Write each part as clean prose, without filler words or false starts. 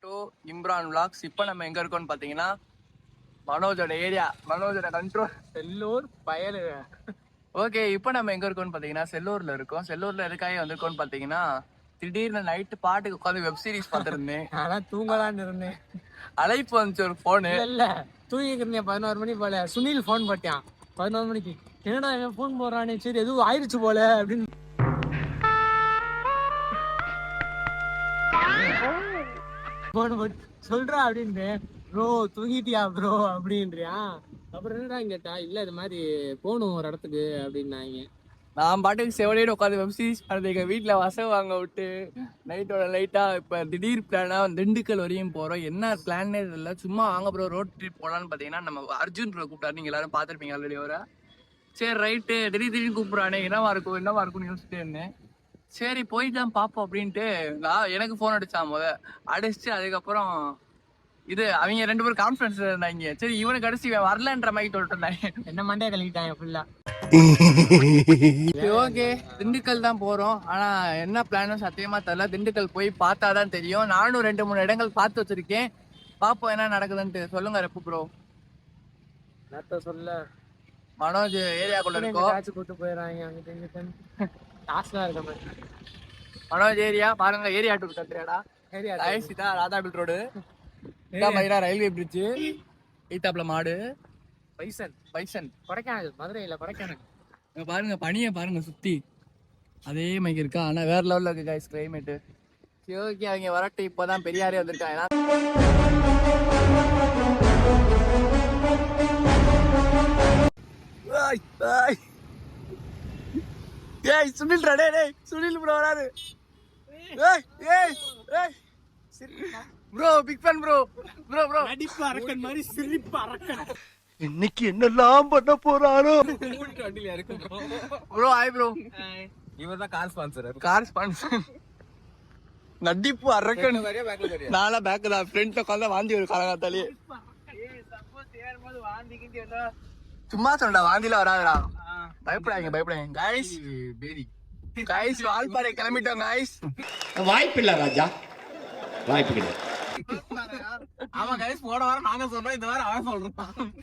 To Imran vlogs. இப்போ நம்ம எங்க இருக்கோம்னு பாத்தீங்கன்னா மனோஜோட ஏரியா, மனோஜோட கண்ட்ரோல் செல்லூர் பயலு. ஓகே, இப்போ நம்ம எங்க இருக்கோம்னு பாத்தீங்கன்னா செல்லூர்ல இருக்கோம். செல்லூர்ல எதுக்காக வந்திருக்கோம்னு பாத்தீங்கன்னா திடீர்னு நைட்டு பாட்டுக்கு உட்காந்து வெப் சீரிஸ் பார்த்துருந்தேன். ஆனா தூங்கலான்னு இருந்தேன். அழைப்பு வந்துச்சு ஒரு போனு. இல்ல தூங்கிக்கிறேன் 11 மணி போல. சுனில் போன் போட்டான் 11 மணிக்கு. என்னடா என் போன் போறானே, சரி எதுவும் ஆயிடுச்சு போல அப்படின்னு போன் போட்டு சொல்றா அப்படின்னு. ப்ரோ தூங்கிட்டியா ப்ரோ அப்படின்றியா? அப்புறம் என்னடா கேட்டா, இல்ல இது மாதிரி போகணும் ஒரு இடத்துக்கு அப்படின்னாங்க. நான் பாட்டுக்கு செவனேன்னு உட்காந்து வெப் சீரிஸ் பார்த்துக்க வீட்டில் வசம் வாங்க விட்டு நைட்டோட லைட்டாக இப்போ திடீர் பிளானாக திண்டுக்கல் வரையும் போகிறோம். என்ன பிளான்னே இல்லை, சும்மா வாங்க ப்ரோ ரோட் ட்ரிப் போகலான்னு பார்த்தீங்கன்னா நம்ம அர்ஜுன் ப்ரோ கூப்பிட்டாரு. நீங்கள் எல்லாரும் பார்த்துருப்பீங்க ஆல்ரெடி வர. சரி ரைட்டு, திடீர்னு கூப்பிட்றானே, என்னவா இருக்கும்னு யோசிச்சுட்டே இருந்தேன். சரி போயிட்டு தான் பார்ப்போம் அப்படின்ட்டு நான் எனக்கு ஃபோன் அடித்தான் அடிச்சுட்டு அதுக்கப்புறம் இது அவங்க 2 பேரும் கான்ஃபரன்ஸ் இருந்தாங்க. சரி இவனுக்கு அடிச்சு இவன் வரலன்ற மாதிரி சொல்லிட்டு இருந்தாங்க. என்ன மண்டே கழிக்கிட்டாங்க ஃபுல்லா. ஓகே, திண்டுக்கல் தான் போறோம். ஆனா என்ன பிளான் சத்தியமா தெரியல. திண்டுக்கல் போய் பார்த்தாதான் தெரியும். நானும் 2-3 இடங்கள் பார்த்து வச்சிருக்கேன். பாப்போம் என்ன நடக்குதுன்ட்டு. சொல்லுங்க ரெப்பு ப்ரோ. சொல்ல மனோஜ் ஏரியாக்குள்ள இருக்கோம். காசு கூட்டு போயிடறாங்க அங்கிட்ட காசுலாம் இருக்க மாதிரி. மனோஜ் ஏரியா பாருங்க, ஏரியா டூர் கட்டுறியாடா. ஏரியா ஐசிதா ராதாபில் ரோடு, ரயில்வே பிரிட்ஜ், ஈத்தாப்ல மாடு, பைசன் கொடைக்கானல், மதுரையில கொடைக்கானல். பாருங்க பனியை பாருங்க சுத்தி அதே மாதிரி இருக்கா. ஆனா வேற லெவல்ல இருக்கு கைஸ் கிளைமேட்டு. சரி ஓகே, அவங்க வரட்டு. இப்போதான் பெரியாரே வந்திருக்காங்க. சுனில் ரடே, சுனில் ப்ரோ வராரு. Bro big fan bro. நடிப்பு அரக்கன் மாதிரி சிரிப்பு அரக்கன். இன்னைக்கு என்னெல்லாம் பண்ண போறாரோ. Bro hi bro. இவர்தான் கார் ஸ்பான்சர். நடிப்பு அரக்கன். நானா பேக் தான், ஃப்ரண்ட்ல உட்கார்ந்தா வாந்தி ஒரு காலகாத்தாலே. சும்மா சொல்றா, வாந்தில வராதுடா. பயப்படாதீங்க கைஸ். வால்பாறை கிளம்பிட்டோம் கைஸ். வாய்ப்பில்லை ராஜா, வாய்ப்பு கிடையாது. ஆமா கைஸ், போன வாரம் நாங்க சொன்னோம், இந்த வாரம் அவன் சொல்றான்.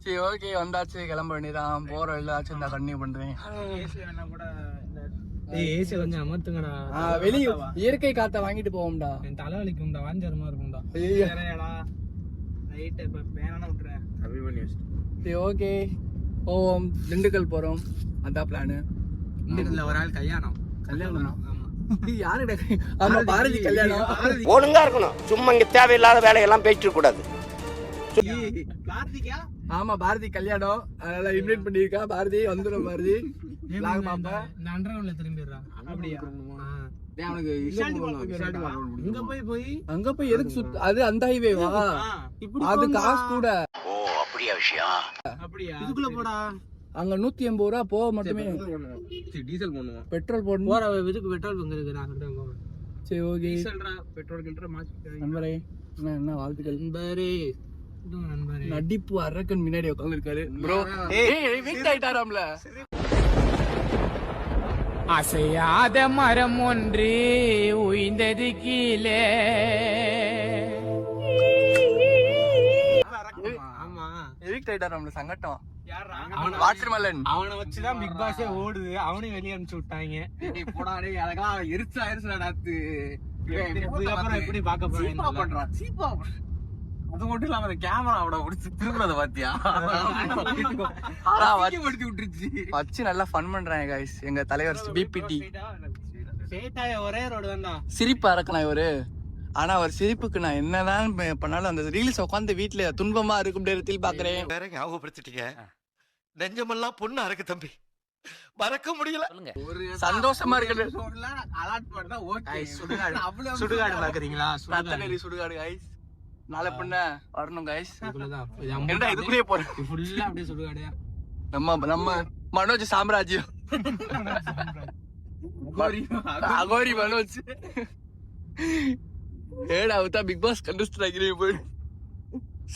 சரி ஓகே, வந்தாச்சு, கிளம்ப வேண்டியதான். போற எல்லாச்சும் இந்த கண்டினியூ பண்றேன். ஏசி கொஞ்சம் அமர்த்துங்கடா. வெளிய இயற்கை காத்த வாங்கிட்டு போவோம்டா. என் தலைவலிக்கும்டா, வாஞ்சரமா இருக்கும்டா. சரி ஓகே போவோம். திண்டுக்கல் போறோம், அதான் பிளானு. திண்டுக்கல்ல ஒரு ஆள் கல்யாணம். யாருடா? ஆமா பாரதி கல்யாணம். ஒழுங்கா இருக்கணும், சும்மா இங்க தேவையில்லாத வேலையெல்லாம் பேசிட்டு கூடாது. ஆமா பாரதி கல்யாணம், அதனால இன்வைட் பண்ணிருக்கா. பாரதி வந்துடும். பாரதி அங்க போய் எதுக்கு சுத்து? அது அந்த ஹைவேவா? அது காசு கூட. அப்படியா விஷயம்? இதுக்குள்ள போடா. அங்க 180 ரூபா போக மட்டுமே. டீசல் போடணும், பெட்ரோல் போடணும். போற இதுக்கு பெட்ரோல் பங்க் இருக்கு. நான் சொல்றேன். சரி ஓகே, டீசல்டா பெட்ரோல் கிட்ட மாத்தி. நண்பரே என்ன வாழ்த்துக்கள். நண்பரே நடிப்பு அரக்கன் முன்னாடி உட்கார்ந்திருக்காரு ப்ரோ. ஏய் வீக் ஆயிட்டாராம்ல. அசையாத மரம் ஒன்று உயிர்ந்தது கீழே. ஆமா எவிக்ட் ஆயிட்டாராம்ல, சங்கட்டம். அவனை வச்சுதான் பிக் பாஸே ஓடுது. அவனையும் வெளியே அனுப்பிச்சு விட்டாங்க. எப்படி பாக்க போறேன்? அது மட்டும் இல்லாம அந்த கேமராவோட திரும்புறத பாத்தியா? வச்சு நல்லா ஃபன் பண்றாங்க கைஸ். எங்க தலைவர் பிபிடி ஒரே ரோடு தான்டா. சிரிப்பு அரக்கனா இவரு. ஆனா அவர் சிரிப்புக்கு நான் என்னதான் பண்ணாலும் அந்த ரீல்ஸ் உட்காந்து வீட்டுல துன்பமா இருக்கும் நேரத்தில் பாக்குறேன். வேற ஞாபகப்படுத்திட்டீங்க, நெஞ்சமெல்லாம் பொண்ணு அறக்கு தம்பி, மறக்க முடியல. சந்தோஷமா இருக்கு. சுடுகாடு பாக்குறீங்களா? சுடுகாடு கைஸ். நாளை பண்ண வரணும் கைஸ். இதுக்குள்ளேயே போறேன் ஃபுல்லா அப்படியே சுடுகாடு. நம்ம மனோஜ் சாம்ராஜ்யம். அகோரி மனோஜ். ஏடாவுதா பிக் பாஸ் கண்டஸ்டன்ட் ஆகிறேன் போய்.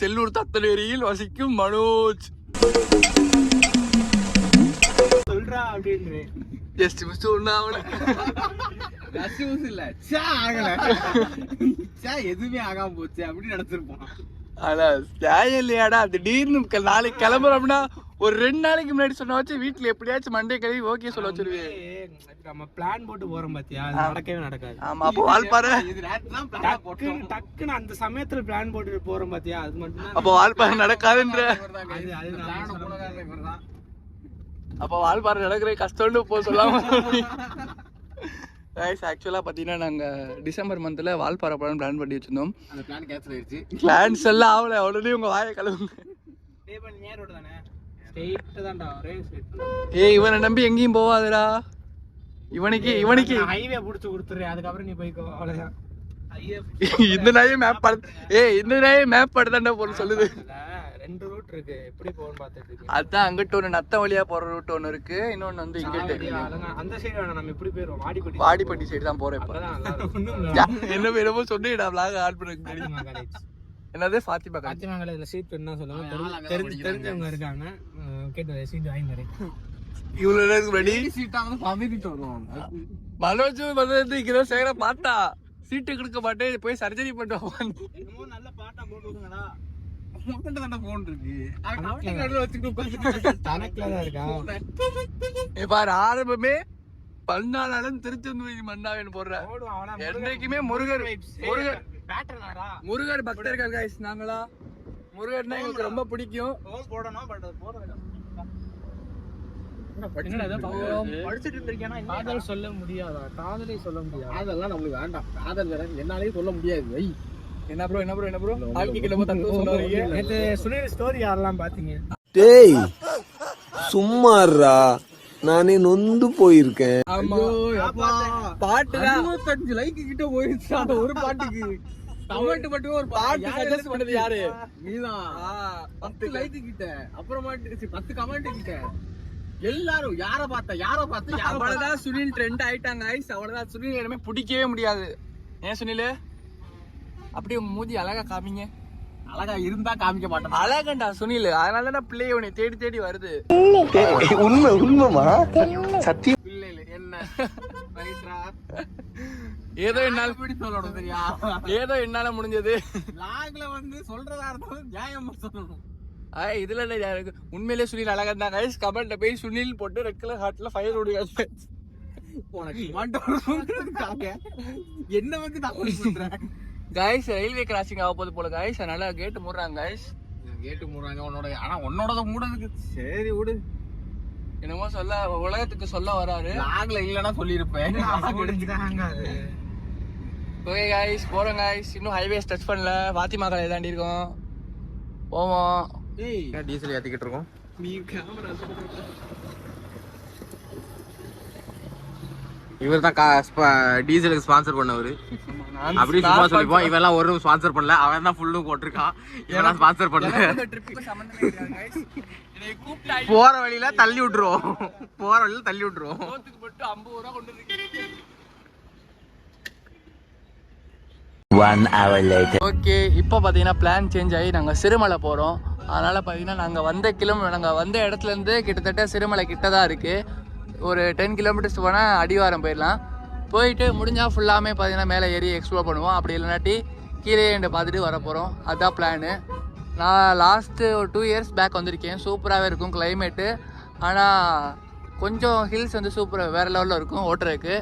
செல்லூர் தத்தனேரியில் வசிக்கும் மனோஜ். சொல்றா அப்படின்றேன். ஜஸ்ட் மிஸ் ஒண்ணு ஆகல. இல்ல சே ஆகல சே எதுவுமே ஆகாம போச்சு அப்படின்னு நினைச்சிருப்போம். ஆனா நியாயம் இல்லையாடா, திடீர்னு நாளைக்கு கிளம்புறோம்னா ஒரு 2 நாளைக்கு முன்னாடி சொன்ன வச்சு வீட்டுல எப்படியாச்சும் மண்டே கழுவி ஓகே சொல்ல வச்சிருவேன். நம்ம பிளான் போட்டு போறோம் பாத்தியா, அது நடக்கவே நடக்காது. ஆமா, அப்போ வால்பாறை டக்குன்னு அந்த சமயத்துல பிளான் போட்டு போறோம் பாத்தியா, அது மட்டும். அப்போ வால்பாறை நடக்காதுன்ற. அப்போ வால்பாறை நடக்கிற கஷ்டம்னு போ சொல்லாம. ஆக்சுவலா பாத்தீங்கன்னா நாங்க டிசம்பர் மந்த்ல வால்பாறை படம் பிளான் பண்ணி வச்சிருந்தோம். அந்த பிளான் கேன்சல் ஆயிடுச்சு. பிளான்ஸ் எல்லாம் ஆகல. உடனே உங்க வாயை கழுவுங்க. ஏய், இவனை நம்பி எங்கேயும் போவாதடா. இவனுக்கு ஹைவே புடிச்சு கொடுத்துறேன், அதுக்கப்புறம் நீ போய்க்கோ, அவ்வளவுதான். இந்த நாயே மேப் இந்த நாயே மேப் படுதாண்டா போல சொல்லுது. 2 ரூட் இருக்கு, எப்படி போகணும்னு பார்த்துட்டு இருக்கேன். அதான் அங்கிட்ட ஒரு நத்த வழியா போற ரூட் ஒன்னு இருக்கு, இன்னொன்னு வந்து இங்கிட்ட. அந்த சைடு வேணாம், நம்ம எப்படி போயிடுவோம், வாடிப்பட்டி சைடு தான் போறேன். என்ன வேணுமோ சொன்னீடா, vlog ஆட் பண்ணுங்க. என்னது ஃபாத்திமா காலேஜ்ல சீட் என்ன சொல்லுவாங்க, தெரிஞ்சவங்க இருக்காங்க, கேட்டு சீட் வாங்கி தரேன். இவ்வளவு நேரம் ரெடி சீட்டா வந்து பமிக்கிட்டு வருவோம். மனோஜ் வந்து இங்க சேர பார்த்தா சீட்டு கொடுக்க மாட்டேன், போய் சர்ஜரி பண்ணுவான். என்னமோ நல்ல பாட்டா போட்டு விடுங்கடா. ஆரம்பமே 14 திருச்செந்தூர் மன்னாவேன்னு போடுற. என்னைக்குமே முருகர் பக்தர்கள் guys. நாங்களா முருகர்னா எங்களுக்கு ரொம்ப பிடிக்கும். காதல் சொல்ல முடியாதா, காதலை சொல்ல முடியாது, அதெல்லாம் நம்மளுக்கு வேண்டாம். காதல் வேற என்னாலே சொல்ல முடியாது. என்ன ப்ரோ வாழ்க்கைக்கு ரொம்ப தத்துவம் சொல்ல வரீங்க. நேத்து சுனில் ஸ்டோரி யாரெல்லாம் பாத்தீங்க? டேய் சும்மாறா, நானே நொந்து போயிருக்கேன். பாட்டு 25 லைக் கிட்ட போயிருச்சு அந்த ஒரு பாட்டுக்கு. கமெண்ட் மட்டும் ஒரு பாட்டு சஜஸ்ட் பண்ணது யாரு? நீதான். 10 லைக் கிட்ட, அப்புறமா 10 கமெண்ட் கிட்ட. எல்லாரும் யார பார்த்த அவ்வளவுதான் சுனில் ட்ரெண்ட் ஆயிட்டாங்க guys. அவ்வளவுதான் சுனில் இடமே பிடிக்கவே முடியாது. ஏன் சுனில் அப்படியே மூஞ்சி அழகா காமிங்க. அழகா இருந்தா காமிக்க மாட்டேன். அழகண்டா சுனில், அதனால தான் பிள்ளை உன்னை தேடி வருது. உண்மைமா சத்தியம் இல்ல என்ன ஏதோ என்னால சொல்லணும் சரியா, ஏதோ என்னால முடிஞ்சது. லாக்ல வந்து சொல்றதா இருந்தாலும் நியாயமா சொல்லணும். இதுல எனக்கு உண்மையிலே சுனில் அழகா தான் guys. கமெண்ட்ல போய் சுனில் போட்டு ரெட் கலர் ஹார்ட்ல ஃபயர் ஓடுங்க. என்ன வந்து நான் பண்றேன் guys. ரயில்வே கிராசிங் ஆக போகுது போல guys, அதனால கேட் மூடுறாங்க guys. கேட்டு மூடுறாங்க உன்னோட, ஆனா உன்னோட மூடதுக்கு சரி விடு. என்னமோ சொல்ல உலகத்துக்கு சொல்ல வராரு. லாக்ல இல்லன்னா சொல்லிருப்பேன். ஓகே guys, போறோம் guys. இன்னும் ஹைவே டச் பண்ணல. பாத்திமா கலை தாண்டி இருக்கோம், போவோம். டீசல் ஏத்திக்கிட்டு இருக்கோம். இவர் தான் டீசலுக்கு ஸ்பான்சர் பண்ணவரு. அப்படி சும்மா சொல்லிப்போம், இவெல்லாம் ஒரு ஸ்பான்சர் பண்ணல, அவன் தான் ஃபுல்லும் போட்டிருக்கான், இவெல்லாம் ஸ்பான்சர் பண்ணல. போற வழியில தள்ளி விட்டுருவோம், மட்டும் 50 ரூபா கொண்டு இருக்கேன். 1 hour later. ஓகே, இப்போ பார்த்தீங்கன்னா பிளான் சேஞ்ச் ஆகி நாங்கள் சிறுமலை போகிறோம். அதனால் பார்த்தீங்கன்னா நாங்கள் வந்த இடத்துலேருந்து கிட்டத்தட்ட சிறுமலை கிட்ட தான் இருக்குது. ஒரு 10 கிலோமீட்டர்ஸ் போனால் அடிவாரம் போயிடலாம். போயிட்டு முடிஞ்சால் ஃபுல்லாமே பார்த்தீங்கன்னா மேலே ஏறி எக்ஸ்ப்ளோர் பண்ணுவோம். அப்படி இல்லைனாட்டி கீழே பார்த்துட்டு வர போகிறோம். அதுதான் பிளானு. நான் லாஸ்ட்டு ஒரு 2 இயர்ஸ் பேக் வந்திருக்கேன். சூப்பராகவே இருக்கும் கிளைமேட்டு. ஆனால் கொஞ்சம் ஹில்ஸ் வந்து சூப்பராக வேறு லெவலில் இருக்கும் ஓட்டுறதுக்கு.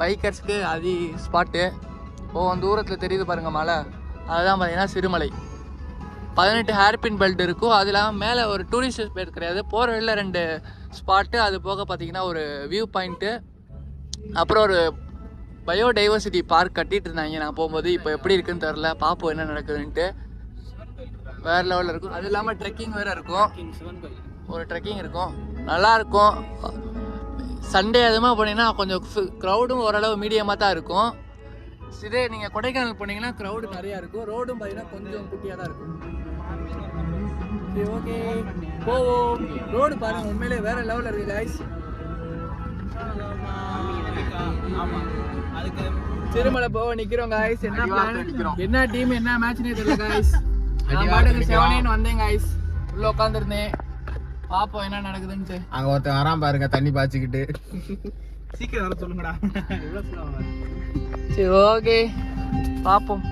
பைக்கர்ஸ்க்கு அது ஸ்பாட்டு. தூரத்தில் தெரியுது பாருங்கள் மலை, அதுதான் பார்த்தீங்கன்னா சிறுமலை. 18 ஹேர்பின் பெல்ட் இருக்கும். அது இல்லாமல் மேலே ஒரு டூரிஸ்ட் ஸ்பாட் கிடையாது, போகிற வழியில் 2 ஸ்பாட்டு. அது போக பார்த்தீங்கன்னா ஒரு வியூ பாயிண்ட்டு, அப்புறம் ஒரு பயோடைவர்சிட்டி பார்க் கட்டிகிட்டு இருந்தாங்க நான் போகும்போது. இப்போ எப்படி இருக்குன்னு தெரில, பார்ப்போம் என்ன நடக்குதுன்ட்டு. வேறு லெவலில் இருக்கும். அது இல்லாமல் ட்ரெக்கிங் வேறு இருக்கும், ஒரு ட்ரெக்கிங் இருக்கும், நல்லாயிருக்கும். சண்டே அதுமாக போனீங்கன்னா கொஞ்சம் க்ரௌடும் ஓரளவு மீடியமாக தான் இருக்கும். இதே நீங்கள் கொடைக்கானல் போனீங்கன்னா க்ரௌடு நிறையா இருக்கும், ரோடும் பார்த்தீங்கன்னா கொஞ்சம் குட்டியாக தான் இருக்கும். சரி ஓகே போவோம். ரோடு பாருங்கள், உண்மையிலே வேறு லெவலில் இருக்குது guys. சிறுமலை போக நிற்கிறோம் guys. என்ன டீம் என்ன மேட்ச்னே தெரியல guys. நான் பாட்டுக்கு 7 வந்தேன் guys. உள்ளே உட்காந்துருந்தேன். பாப்போம் என்ன நடக்குதுன்ட்டு. அங்க ஒருத்தன் வரான் பாருங்க தண்ணி பாய்ச்சிக்கிட்டு. சீக்கிரம் வர சொல்லுங்கடா. சரி ஓகே பாப்போம்.